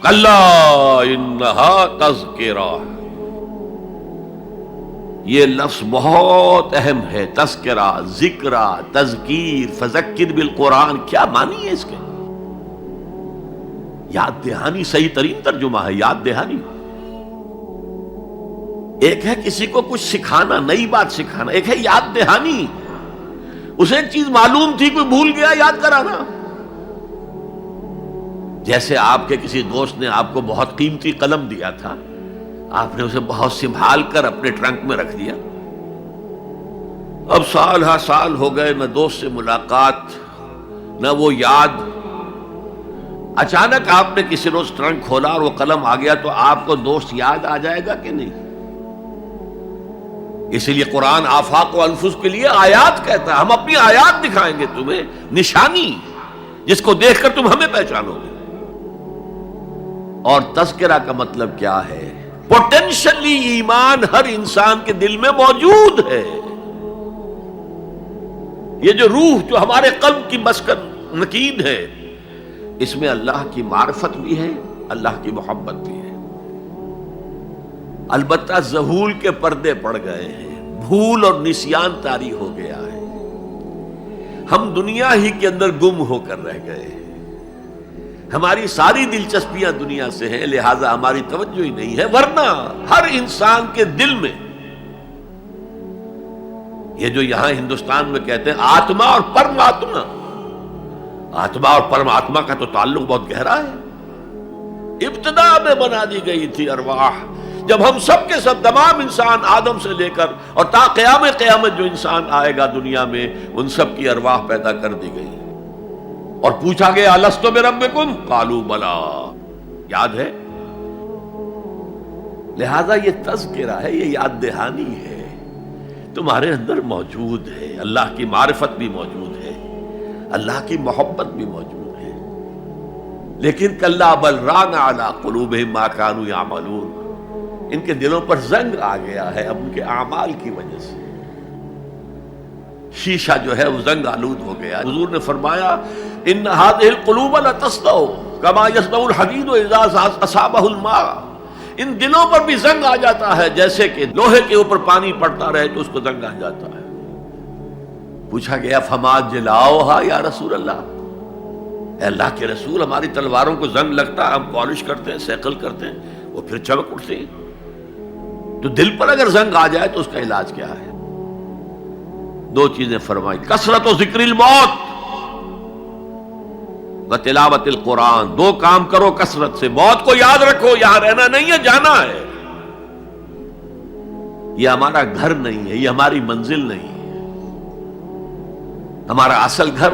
کلا انہا تذکرہ، یہ لفظ بہت اہم ہے. تذکرہ، ذکرہ، تذکیر، فذکر بالقرآن، کیا معنی ہے اس کے؟ یاد دہانی صحیح ترین ترجمہ ہے، یاد دہانی. ایک ہے کسی کو کچھ سکھانا، نئی بات سکھانا، ایک ہے یاد دہانی. اسے ایک چیز معلوم تھی، کوئی بھول گیا، یاد کرانا. جیسے آپ کے کسی دوست نے آپ کو بہت قیمتی قلم دیا تھا، آپ نے اسے بہت سنبھال کر اپنے ٹرنک میں رکھ دیا. اب سال ہا سال ہو گئے، نہ دوست سے ملاقات، نہ وہ یاد. اچانک آپ نے کسی روز ٹرنک کھولا اور وہ قلم آ گیا، تو آپ کو دوست یاد آ جائے گا کہ نہیں؟ اسی لیے قرآن آفاق و انفس کے لیے آیات کہتا ہے. ہم اپنی آیات دکھائیں گے تمہیں، نشانی جس کو دیکھ کر تم ہمیں پہچانو گے. اور تذکرہ کا مطلب کیا ہے؟ پوٹینشلی ایمان ہر انسان کے دل میں موجود ہے. یہ جو روح جو ہمارے قلب کی مسکن مکین ہے، اس میں اللہ کی معرفت بھی ہے، اللہ کی محبت بھی ہے. البتہ ذہول کے پردے پڑ گئے ہیں، بھول اور نسیان طاری ہو گیا ہے. ہم دنیا ہی کے اندر گم ہو کر رہ گئے ہیں. ہماری ساری دلچسپیاں دنیا سے ہیں، لہذا ہماری توجہ ہی نہیں ہے. ورنہ ہر انسان کے دل میں یہ جو یہاں ہندوستان میں کہتے ہیں آتما اور پرماتما، آتما اور پرماتما کا تو تعلق بہت گہرا ہے. ابتدا میں بنا دی گئی تھی ارواح، جب ہم سب کے سب تمام انسان آدم سے لے کر اور تا قیامت جو انسان آئے گا دنیا میں، ان سب کی ارواح پیدا کر دی گئی. اور پوچھا گیا الست بربکم قالوا بلا، یاد ہے؟ لہذا یہ تذکرہ ہے، یہ یاد دہانی ہے، تمہارے اندر موجود ہے. اللہ کی معرفت بھی موجود ہے، اللہ کی محبت بھی موجود ہے. لیکن کلا بل ران علی قلوبہم ما کانوا یعملون، ان کے دلوں پر زنگ آ گیا ہے اب ان کے اعمال کی وجہ سے. شیشہ جو ہے وہ زنگ آلود ہو گیا. حضور نے فرمایا ان هذه القلوب لتصدع كما يصدع الحديد اذا اصابه الماء، ان دلوں پر بھی زنگ آ جاتا ہے جیسے کہ لوہے کے اوپر پانی پڑتا رہے تو اس کو زنگ آ جاتا ہے. پوچھا گیا فما جلاؤها یا رسول اللہ، اے اللہ کے رسول ہماری تلواروں کو زنگ لگتا ہے، ہم پالش کرتے ہیں، سیکل کرتے ہیں، وہ پھر چمک اٹھتے ہیں. تو دل پر اگر زنگ آ جائے تو اس کا علاج کیا ہے؟ دو چیزیں فرمائی، کثرت و ذکر الموت و تلاوت القرآن. دو کام کرو کثرت سے، موت کو یاد رکھو، یہاں رہنا نہیں ہے، جانا ہے. یہ ہمارا گھر نہیں ہے، یہ ہماری منزل نہیں ہے. ہمارا اصل گھر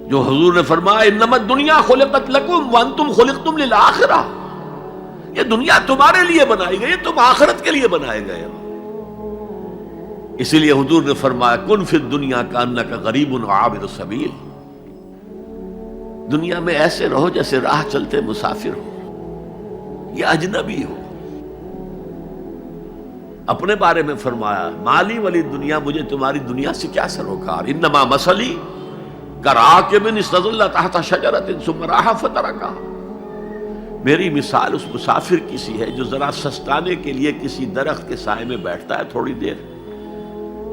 جو حضور نے فرمایا انما الدنیا خلقت لکم وانتم خلقتم للآخرہ، یہ دنیا تمہارے لیے بنائی گئی، تم آخرت کے لیے بنائے گئے ہو. اسی لیے حضور نے فرمایا کن فی الدنیا کانک غریب عابر السبیل، دنیا میں ایسے رہو جیسے راہ چلتے مسافر ہو یا اجنبی ہو. اپنے بارے میں فرمایا مالی ولی دنیا، مجھے تمہاری دنیا سے کیا سروکار، انما مثلی کراکب استظل تحت شجرۃ ثم راح فترکھا، میری مثال اس مسافر کی سی ہے جو ذرا سستانے کے لیے کسی درخت کے سائے میں بیٹھتا ہے تھوڑی دیر.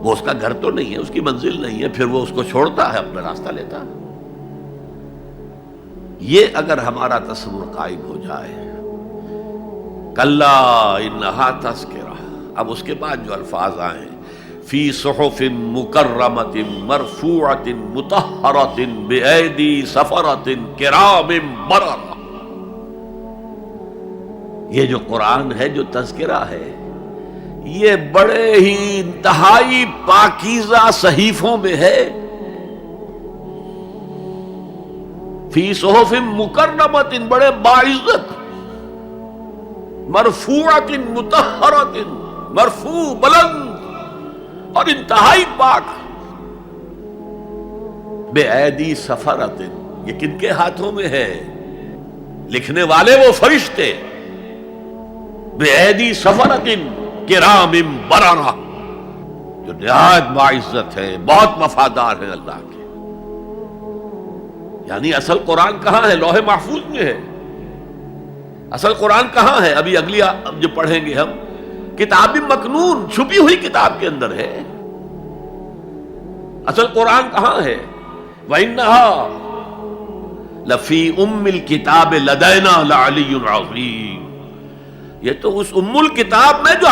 وہ اس کا گھر تو نہیں ہے، اس کی منزل نہیں ہے، پھر وہ اس کو چھوڑتا ہے، اپنا راستہ لیتا ہے. یہ اگر ہمارا تصور قائم ہو جائے، کلا انہا تذکرہ. اب اس کے بعد جو الفاظ آئے فی صحف مکرمۃ مرفوعۃ مطہرۃ بایدی سفرۃ کرام بررہ، یہ جو قرآن ہے، جو تذکرہ ہے، یہ بڑے ہی انتہائی پاکیزہ صحیفوں میں ہے. فی صحف مکرمۃ، بڑے باعزت، مرفوعۃ مطہرۃ، مرفوع بلند اور انتہائی پاک. بے ایدی سفرۃ، یہ کن کے ہاتھوں میں ہے؟ لکھنے والے وہ فرشتے. بے ایدی سفرۃ کرام بررہ، جو نہایت باعزت ہے، بہت وفادار ہے اللہ کے. یعنی اصل قرآن کہاں ہے؟ لوح محفوظ میں ہے. اصل قرآن کہاں ہے؟ ابھی اگلی جو پڑھیں گے ہم، کتاب مکنون، چھپی ہوئی کتاب کے اندر ہے۔ اصل قرآن کہاں ہے؟ وَإِنَّهَا لَفِي أُمِّ الْكِتَابِ لَدَيْنَا لَعَلِيٌّ عَظِيمٌ، یہ تو اس ام الکتاب میں جو